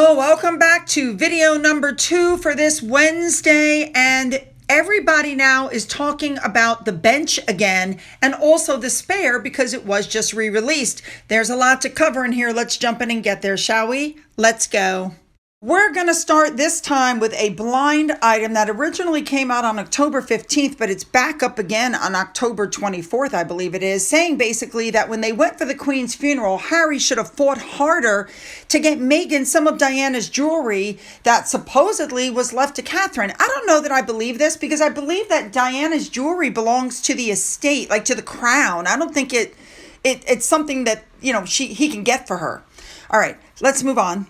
Hello, welcome back to video number 2 for this Wednesday, and everybody now is talking about The Bench again and also The Spare because it was just re-released. There's a lot to cover in here. Let's jump in and get there, shall we? Let's go. We're going to start this time with a blind item that originally came out on October 15th, but it's back up again on October 24th, I believe it is, saying basically that when they went for the Queen's funeral, Harry should have fought harder to get Meghan some of Diana's jewelry that supposedly was left to Catherine. I don't know that I believe this because I believe that Diana's jewelry belongs to the estate, like to the crown. I don't think it's something that, he can get for her. All right, let's move on.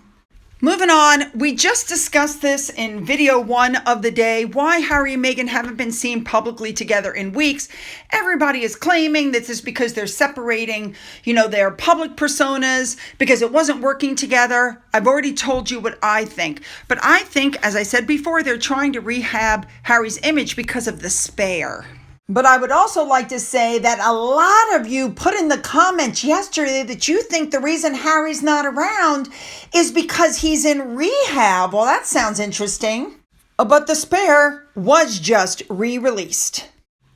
Moving on, we just discussed this in video 1 of the day, why Harry and Meghan haven't been seen publicly together in weeks. Everybody is claiming this is because they're separating, their public personas because it wasn't working together. I've already told you what I think. But I think, as I said before, they're trying to rehab Harry's image because of The Spare. But I would also like to say that a lot of you put in the comments yesterday that you think the reason Harry's not around is because he's in rehab. Well, that sounds interesting. But The Spare was just re-released.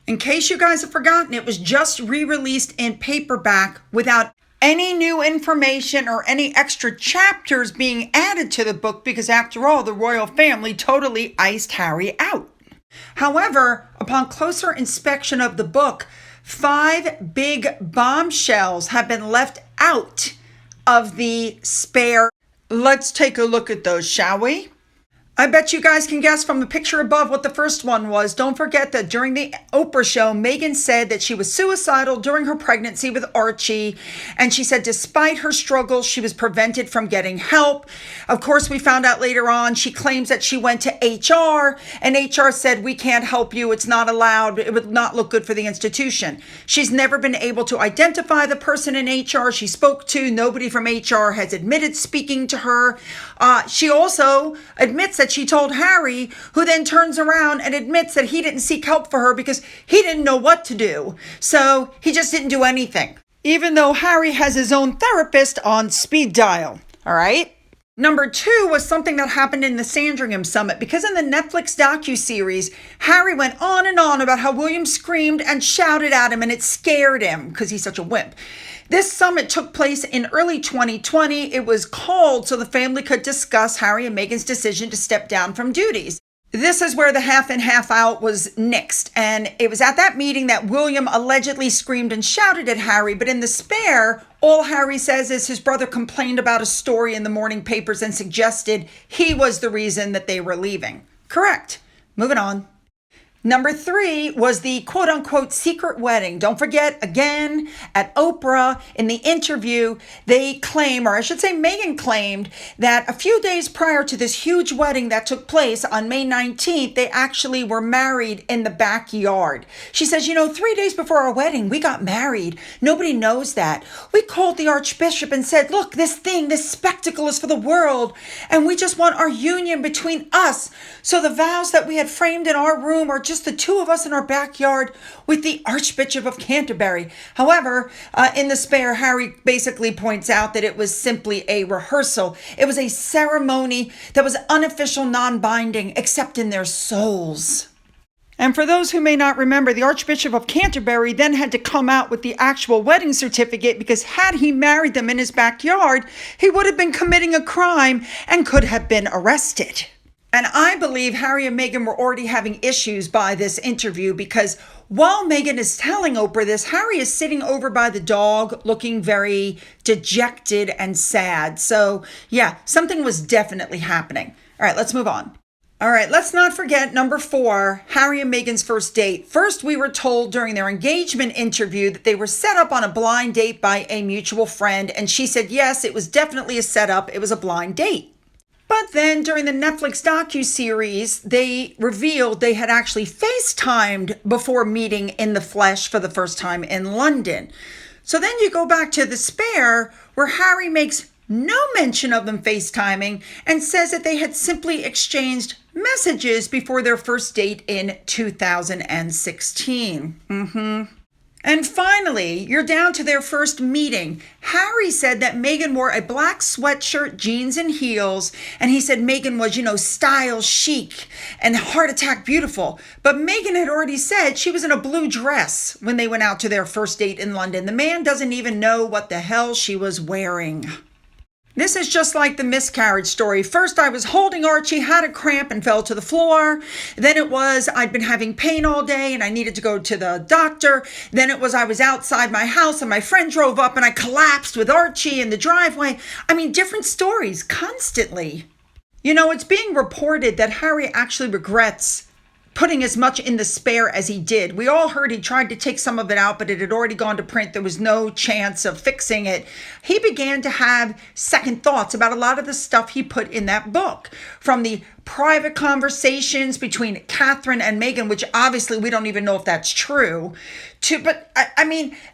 In case you guys have forgotten, it was just re-released in paperback without any new information or any extra chapters being added to the book because, after all, the royal family totally iced Harry out. However, upon closer inspection of the book, 5 big bombshells have been left out of The Spare. Let's take a look at those, shall we? I bet you guys can guess from the picture above what the first one was. Don't forget that during the Oprah show, Meghan said that she was suicidal during her pregnancy with Archie. And she said despite her struggles, she was prevented from getting help. Of course, we found out later on, she claims that she went to HR and HR said, we can't help you. It's not allowed. It would not look good for the institution. She's never been able to identify the person in HR she spoke to. Nobody from HR has admitted speaking to her. She also admits that she told Harry, who then turns around and admits that he didn't seek help for her because he didn't know what to do. So he just didn't do anything, even though Harry has his own therapist on speed dial. All right. Number 2 was something that happened in the Sandringham Summit because in the Netflix docuseries, Harry went on and on about how William screamed and shouted at him and it scared him because he's such a wimp. This summit took place in early 2020. It was called so the family could discuss Harry and Meghan's decision to step down from duties. This is where the half in, half out was nixed. And it was at that meeting that William allegedly screamed and shouted at Harry. But in The Spare, all Harry says is his brother complained about a story in the morning papers and suggested he was the reason that they were leaving. Correct. Moving on. Number 3 was the quote-unquote secret wedding. Don't forget, again, at Oprah, in the interview, they claim, or I should say Meghan claimed, that a few days prior to this huge wedding that took place on May 19th, they actually were married in the backyard. She says, 3 days before our wedding, we got married. Nobody knows that. We called the Archbishop and said, look, this spectacle is for the world, and we just want our union between us. So the vows that we had framed in our room are just the 2 of us in our backyard with the Archbishop of Canterbury. However, in The Spare, Harry basically points out that it was simply a rehearsal. It was a ceremony that was unofficial, non-binding, except in their souls. And for those who may not remember, the Archbishop of Canterbury then had to come out with the actual wedding certificate because had he married them in his backyard, he would have been committing a crime and could have been arrested. And I believe Harry and Meghan were already having issues by this interview because while Meghan is telling Oprah this, Harry is sitting over by the dog looking very dejected and sad. So yeah, something was definitely happening. All right, let's move on. All right, let's not forget number 4, Harry and Meghan's first date. First, we were told during their engagement interview that they were set up on a blind date by a mutual friend. And she said, yes, it was definitely a setup. It was a blind date. But then during the Netflix docuseries, they revealed they had actually FaceTimed before meeting in the flesh for the first time in London. So then you go back to The Spare, where Harry makes no mention of them FaceTiming and says that they had simply exchanged messages before their first date in 2016. And finally, you're down to their first meeting. Harry said that Meghan wore a black sweatshirt, jeans, and heels. And he said Meghan was, style chic and heart attack beautiful. But Meghan had already said she was in a blue dress when they went out to their first date in London. The man doesn't even know what the hell she was wearing. This is just like the miscarriage story. First, I was holding Archie, had a cramp, and fell to the floor. Then it was I'd been having pain all day and I needed to go to the doctor. Then it was I was outside my house and my friend drove up and I collapsed with Archie in the driveway. I mean, different stories constantly. It's being reported that Harry actually regrets putting as much in the spare as he did. We all heard he tried to take some of it out, but it had already gone to print. There was no chance of fixing it. He began to have second thoughts about a lot of the stuff he put in that book, from the private conversations between Catherine and Meghan, which obviously we don't even know if that's true, but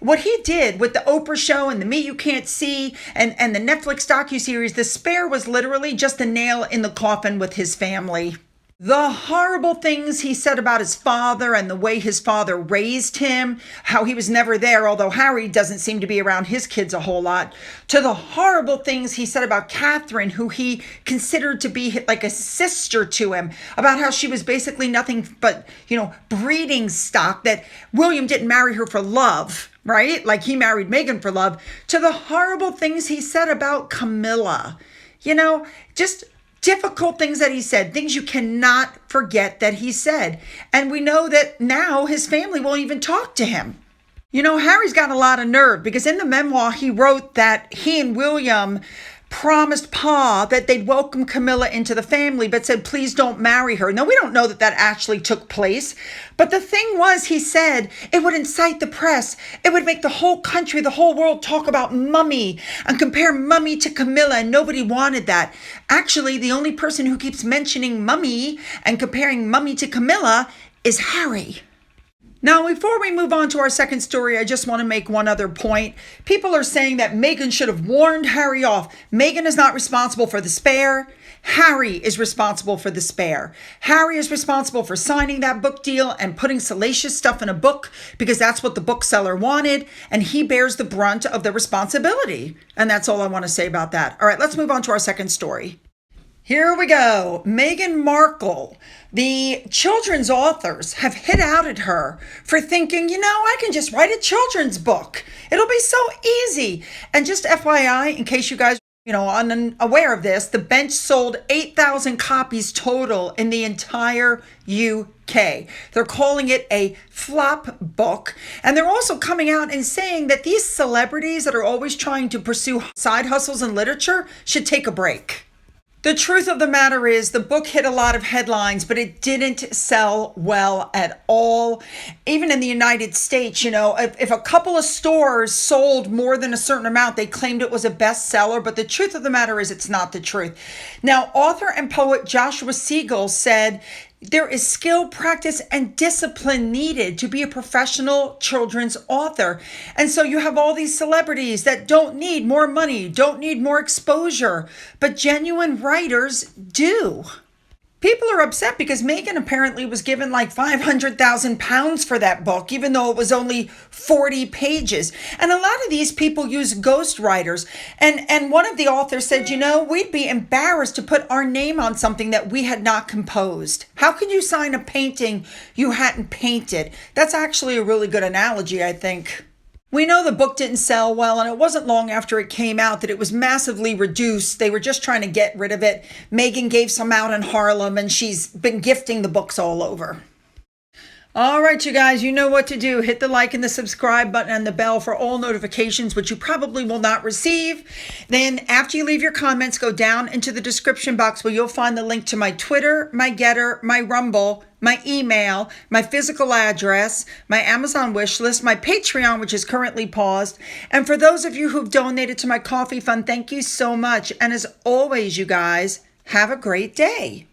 what he did with the Oprah show and the Me You Can't See and the Netflix docuseries, the spare was literally just a nail in the coffin with his family. The horrible things he said about his father and the way his father raised him, how he was never there, although Harry doesn't seem to be around his kids a whole lot, to the horrible things he said about Catherine, who he considered to be like a sister to him, about how she was basically nothing but, breeding stock, that William didn't marry her for love, right? Like he married Meghan for love, to the horrible things he said about Camilla. Just difficult things that he said, things you cannot forget that he said. And we know that now his family won't even talk to him. Harry's got a lot of nerve because in the memoir, he wrote that he and William promised Pa that they'd welcome Camilla into the family, but said, please don't marry her. Now, we don't know that actually took place. But the thing was, he said, it would incite the press. It would make the whole country, the whole world talk about Mummy and compare Mummy to Camilla, and nobody wanted that. Actually, the only person who keeps mentioning Mummy and comparing Mummy to Camilla is Harry. Now, before we move on to our second story, I just want to make one other point. People are saying that Meghan should have warned Harry off. Meghan is not responsible for the spare. Harry is responsible for the spare. Harry is responsible for signing that book deal and putting salacious stuff in a book because that's what the bookseller wanted, and he bears the brunt of the responsibility. And that's all I want to say about that. All right, let's move on to our second story. Here we go. Meghan Markle. The children's authors have hit out at her for thinking, I can just write a children's book. It'll be so easy. And just FYI, in case you guys, unaware of this, The Bench sold 8,000 copies total in the entire UK. They're calling it a flop book. And they're also coming out and saying that these celebrities that are always trying to pursue side hustles in literature should take a break. The truth of the matter is the book hit a lot of headlines, but it didn't sell well at all. Even in the United States, if a couple of stores sold more than a certain amount, they claimed it was a bestseller. But the truth of the matter is it's not the truth. Now, author and poet Joshua Siegel said, there is skill, practice, and discipline needed to be a professional children's author. And so you have all these celebrities that don't need more money, don't need more exposure, but genuine writers do. People are upset because Meghan apparently was given like £500,000 for that book, even though it was only 40 pages. And a lot of these people use ghostwriters. And one of the authors said, we'd be embarrassed to put our name on something that we had not composed. How can you sign a painting you hadn't painted? That's actually a really good analogy, I think. We know the book didn't sell well, and it wasn't long after it came out that it was massively reduced. They were just trying to get rid of it. Meghan gave some out in Harlem, and she's been gifting the books all over. All right, you guys, you know what to do. Hit the like and the subscribe button and the bell for all notifications, which you probably will not receive. Then after you leave your comments, go down into the description box where you'll find the link to my Twitter, my Gettr, my Rumble, my email, my physical address, my Amazon wish list, my Patreon, which is currently paused. And for those of you who've donated to my coffee fund, thank you so much. And as always, you guys, have a great day.